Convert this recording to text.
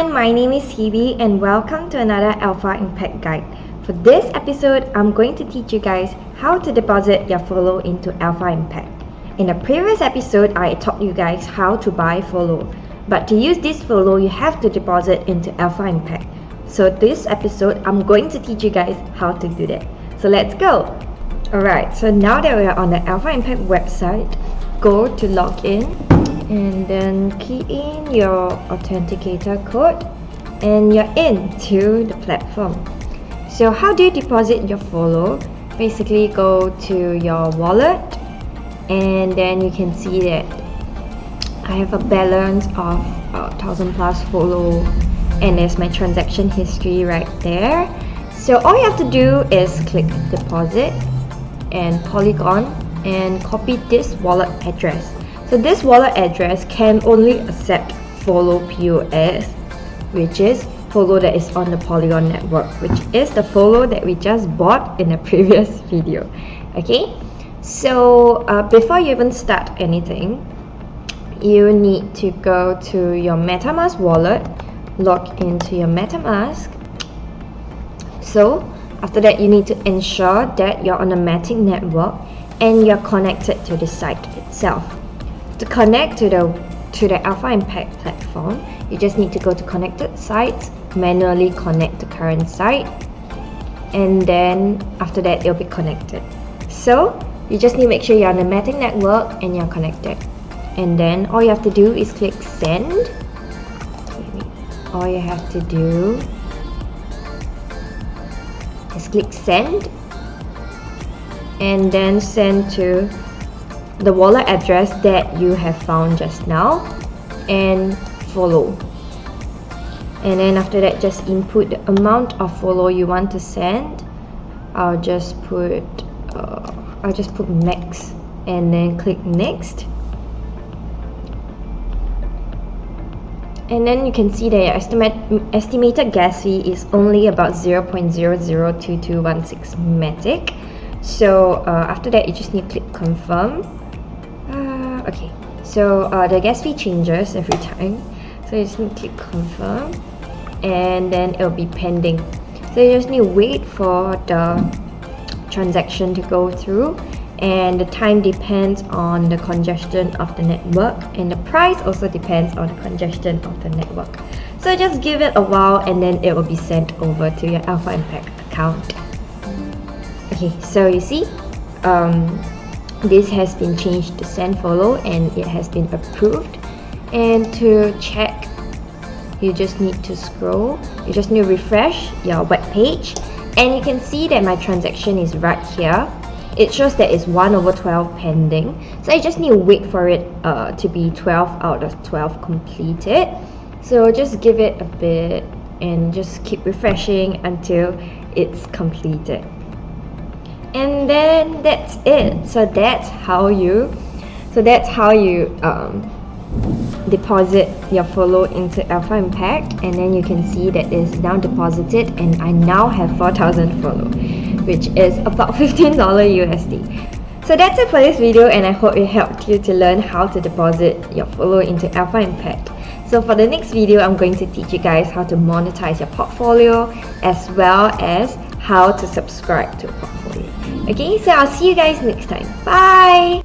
everyone, my name is Hebe and welcome to another Alpha Impact Guide. For this episode, I'm going to teach you guys how to deposit your follow into Alpha Impact. In a previous episode, I taught you guys how to buy follow, but to use this follow, you have to deposit into Alpha Impact. So this episode, I'm going to teach you guys how to do that. So let's go! Alright, so now that we are on the Alpha Impact website, go to login and then key in your authenticator code and you're into the platform. So how do you deposit your follow? Basically go to your wallet and then you can see that I have a balance of 1000 plus follow and there's my transaction history right there. So all you have to do is click deposit and Polygon and copy this wallet address. So this wallet address can only accept follow POS, which is follow that is on the Polygon network, which is the follow that we just bought in a previous video. Okay, so before you even start anything, you need to go to your MetaMask wallet, log into your MetaMask. So after that, you need to ensure that you're on a Matic network and you're connected to the site itself. To connect to the Alpha Impact platform, you just need to go to connected sites, manually connect the current site, and then after that it'll be connected. So you just need to make sure you're on the Matic network and you're connected. And then all you have to do is click send. All you have to do is click send and then send to the wallet address that you have found just now and follow. And then after that, just input the amount of follow you want to send. I'll just put max and then click next. And then you can see that your estimated gas fee is only about 0.002216 Matic. So after that, you just need to click confirm. Okay, so the gas fee changes every time, so you just need to click confirm and then it'll be pending. So you just need to wait for the transaction to go through, and the time depends on the congestion of the network and the price also depends on the congestion of the network. So just give it a while and then it will be sent over to your Alpha Impact account. Okay, so you see this has been changed to send follow and it has been approved. And to check, you just need to scroll, you just need to refresh your web page and you can see that my transaction is right here. It shows that it's 1/12 pending, so I just need to wait for it to be 12 out of 12 completed. So just give it a bit and just keep refreshing until it's completed. And then that's it. So that's how you deposit your follow into Alpha Impact, and then you can see that it's now deposited and I now have 4000 follow, which is about $15 USD. So that's it for this video and I hope it helped you to learn how to deposit your follow into Alpha Impact. So for the next video, I'm going to teach you guys how to monetize your portfolio as well as how to subscribe to a portfolio. Okay, so I'll see you guys next time. Bye!